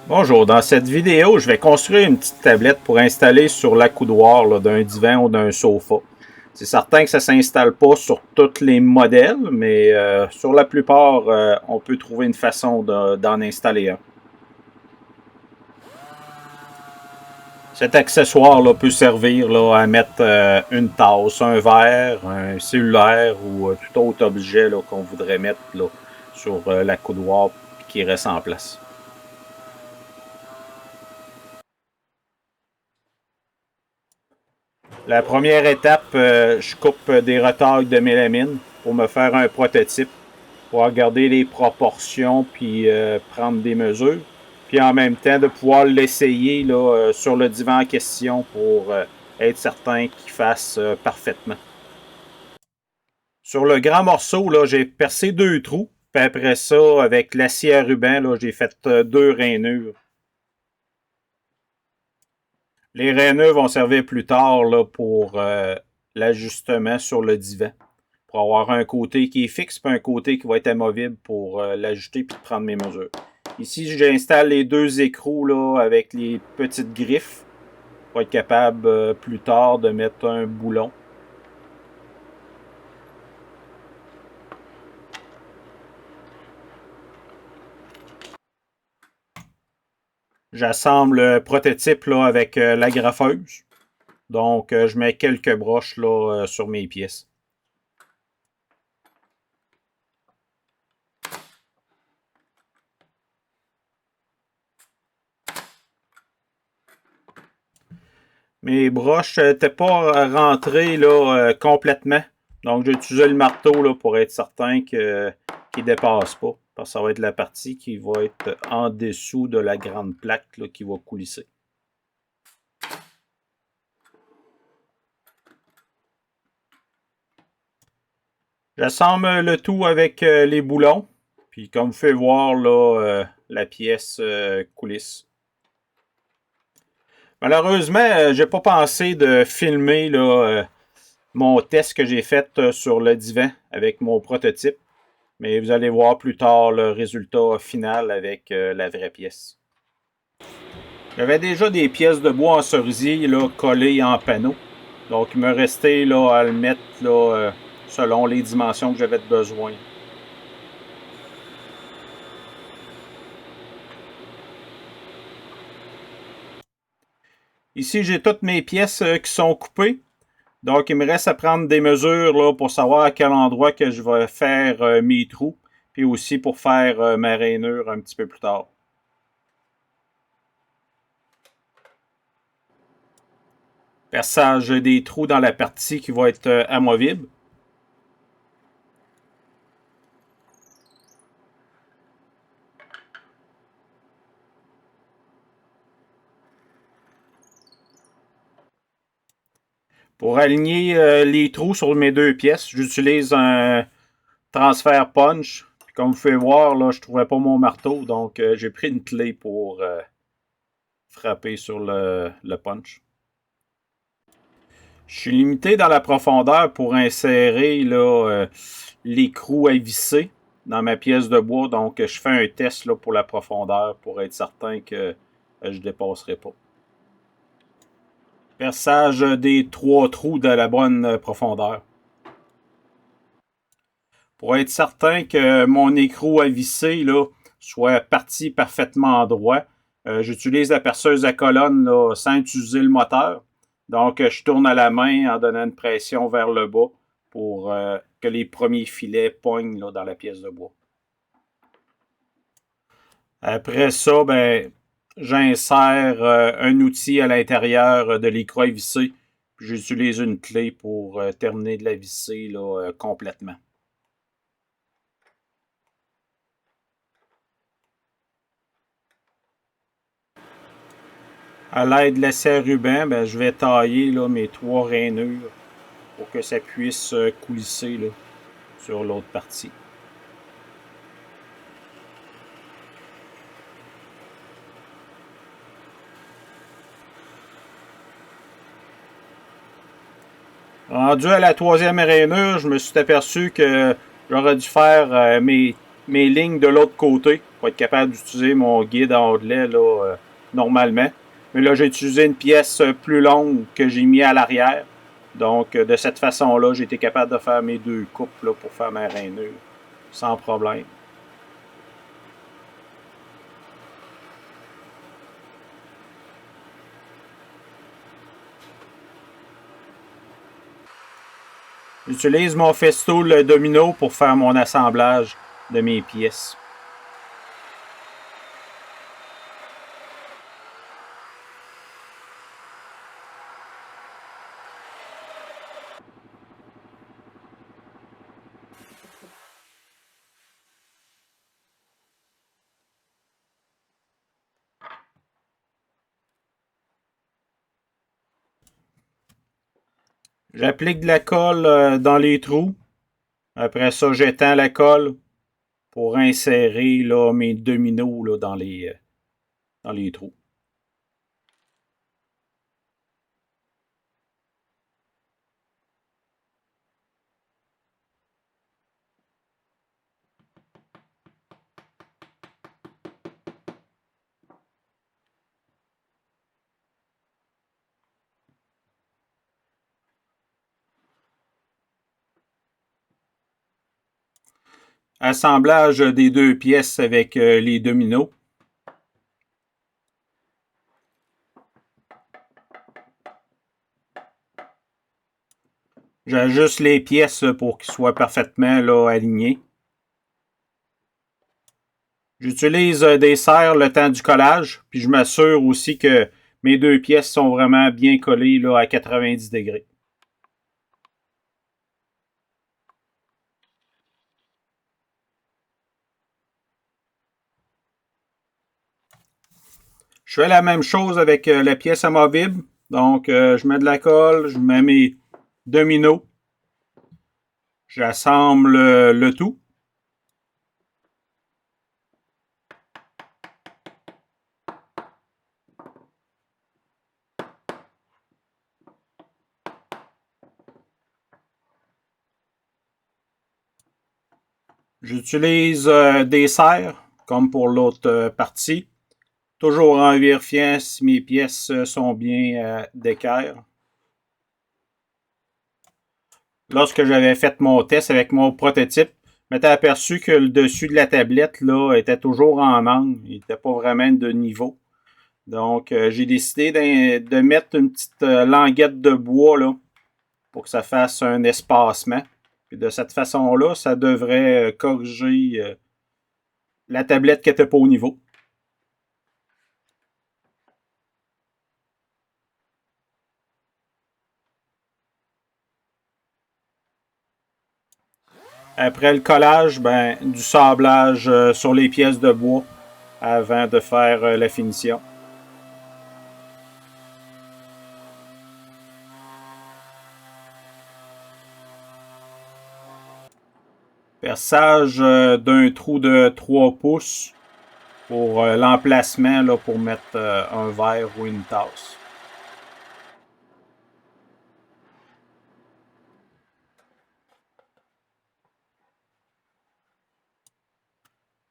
Bonjour, dans cette vidéo, je vais construire une petite tablette pour installer sur l'accoudoir d'un divan ou d'un sofa. C'est certain que ça ne s'installe pas sur tous les modèles, mais sur la plupart, on peut trouver une façon d'en installer un. Cet accessoire peut servir à mettre une tasse, un verre, un cellulaire ou tout autre objet qu'on voudrait mettre sur l'accoudoir et qui reste en place. La première étape, je coupe des retailles de mélamine pour me faire un prototype, pour regarder les proportions puis prendre des mesures. Puis en même temps, de pouvoir l'essayer sur le divan en question pour être certain qu'il fasse parfaitement. Sur le grand morceau, j'ai percé 2 trous. Puis après ça, avec l'acier à ruban, j'ai fait 2 rainures. Les rainures vont servir plus tard pour l'ajustement sur le divan. Pour avoir un côté qui est fixe et un côté qui va être amovible pour l'ajuster et prendre mes mesures. Ici, j'installe les 2 écrous avec les petites griffes pour être capable plus tard de mettre un boulon. J'assemble le prototype avec la graffeuse. Donc, je mets quelques broches sur mes pièces. Mes broches n'étaient pas rentrées complètement. Donc, j'ai utilisé le marteau pour être certain qu'il ne dépasse pas. Parce que ça va être la partie qui va être en dessous de la grande plaque qui va coulisser. J'assemble le tout avec les boulons. Puis comme vous pouvez voir, la pièce coulisse. Malheureusement, j'ai pas pensé de filmer mon test que j'ai fait sur le divan avec mon prototype. Mais vous allez voir plus tard le résultat final avec la vraie pièce. J'avais déjà des pièces de bois en cerisier collées en panneau. Donc il me restait à le mettre selon les dimensions que j'avais besoin. Ici, j'ai toutes mes pièces qui sont coupées. Donc, il me reste à prendre des mesures pour savoir à quel endroit que je vais faire mes trous. Puis aussi pour faire ma rainure un petit peu plus tard. Perçage des trous dans la partie qui va être amovible. Pour aligner les trous sur mes 2 pièces, j'utilise un transfert punch. Puis comme vous pouvez voir, je ne trouvais pas mon marteau, donc j'ai pris une clé pour frapper sur le punch. Je suis limité dans la profondeur pour insérer l'écrou à visser dans ma pièce de bois. Donc, je fais un test pour la profondeur pour être certain que je ne dépasserai pas. Perçage des 3 trous de la bonne profondeur. Pour être certain que mon écrou à visser soit parti parfaitement droit, j'utilise la perceuse à colonne sans utiliser le moteur. Donc, je tourne à la main en donnant une pression vers le bas pour que les premiers filets poignent dans la pièce de bois. Après ça, j'insère un outil à l'intérieur de l'écrou à visser. J'utilise une clé pour terminer de la visser complètement. À l'aide de l'acier à ruban, je vais tailler mes 3 rainures pour que ça puisse coulisser sur l'autre partie. Rendu à la 3e rainure, je me suis aperçu que j'aurais dû faire mes lignes de l'autre côté. pour être capable d'utiliser mon guide à ondelets là, normalement. Mais là, j'ai utilisé une pièce plus longue que j'ai mis à l'arrière. Donc, de cette façon-là, j'ai été capable de faire mes 2 coupes là, pour faire ma rainure sans problème. J'utilise mon Festool Domino pour faire mon assemblage de mes pièces. J'applique de la colle dans les trous. Après ça, j'étends la colle pour insérer là, mes dominos là, dans les trous. Assemblage des 2 pièces avec les dominos. J'ajuste les pièces pour qu'ils soient parfaitement là, alignés. J'utilise des serres le temps du collage, puis je m'assure aussi que mes 2 pièces sont vraiment bien collées là, à 90 degrés. Je fais la même chose avec la pièce amovible. Donc, je mets de la colle, je mets mes dominos, j'assemble le tout. J'utilise des serres, comme pour l'autre partie, toujours en vérifiant si mes pièces sont bien d'équerre. Lorsque j'avais fait mon test avec mon prototype, je m'étais aperçu que le dessus de la tablette là, était toujours en angle. Il n'était pas vraiment de niveau. Donc, j'ai décidé de mettre une petite languette de bois là, pour que ça fasse un espacement. Puis de cette façon-là, ça devrait corriger la tablette qui n'était pas au niveau. Après le collage, ben, du sablage sur les pièces de bois avant de faire la finition. Perçage d'un trou de 3 pouces pour l'emplacement là, pour mettre un verre ou une tasse.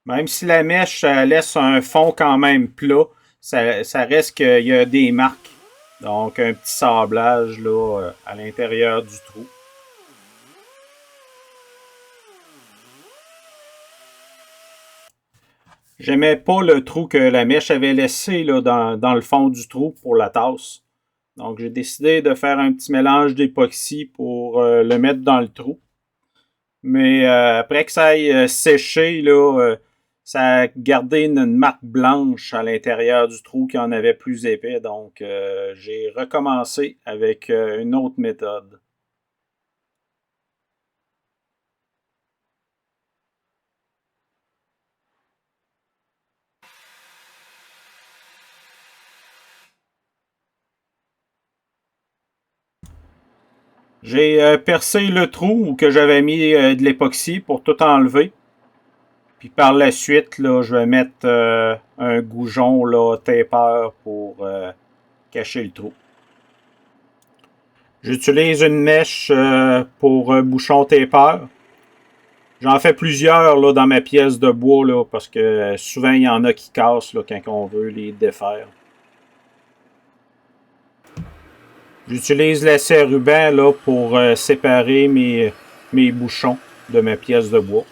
Même si la mèche laisse un fond quand même plat, ça reste qu'il y a des marques. Donc un petit sablage là, à l'intérieur du trou. J'aimais pas le trou que la mèche avait laissé là, dans le fond du trou pour la tasse. Donc j'ai décidé de faire un petit mélange d'époxy pour le mettre dans le trou. Mais après que ça aille sécher, là, ça a gardé une marque blanche à l'intérieur du trou qui en avait plus épais. Donc j'ai recommencé avec une autre méthode. J'ai percé le trou où que j'avais mis de l'époxy pour tout enlever. Puis par la suite, là, je vais mettre un goujon là, taper pour cacher le trou. J'utilise une mèche pour bouchon taper. J'en fais plusieurs là, dans ma pièce de bois là, parce que souvent il y en a qui cassent là, quand on veut les défaire. J'utilise l'acier ruban là, pour séparer mes bouchons de ma pièce de bois.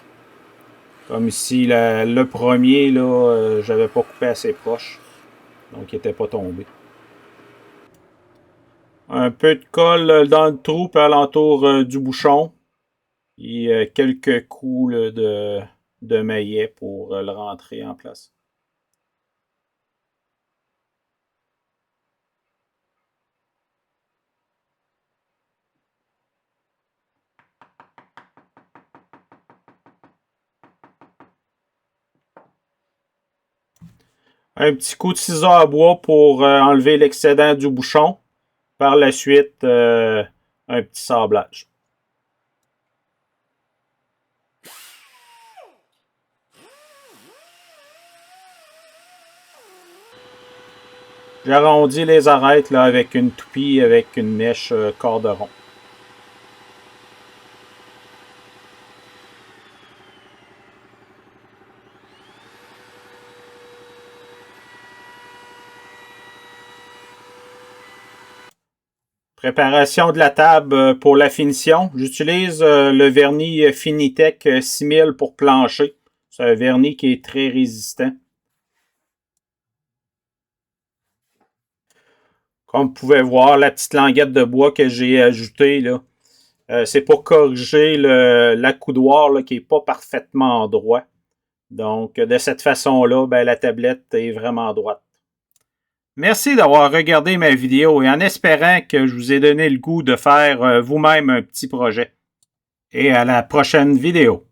Comme ici, le premier, là, j'avais pas coupé assez proche. Donc il n'était pas tombé. Un peu de colle dans le trou et alentour du bouchon. Et quelques coups là, de maillet pour le rentrer en place. Un petit coup de ciseau à bois pour enlever l'excédent du bouchon. Par la suite, un petit sablage. J'arrondis les arêtes là, avec une toupie avec une mèche corderon. Préparation de la table pour la finition. J'utilise le vernis Finitech 6000 pour plancher. C'est un vernis qui est très résistant. Comme vous pouvez voir, la petite languette de bois que j'ai ajoutée, là, c'est pour corriger l'accoudoir là, qui n'est pas parfaitement droit. Donc, de cette façon-là, ben, la tablette est vraiment droite. Merci d'avoir regardé ma vidéo et en espérant que je vous ai donné le goût de faire vous-même un petit projet. Et à la prochaine vidéo.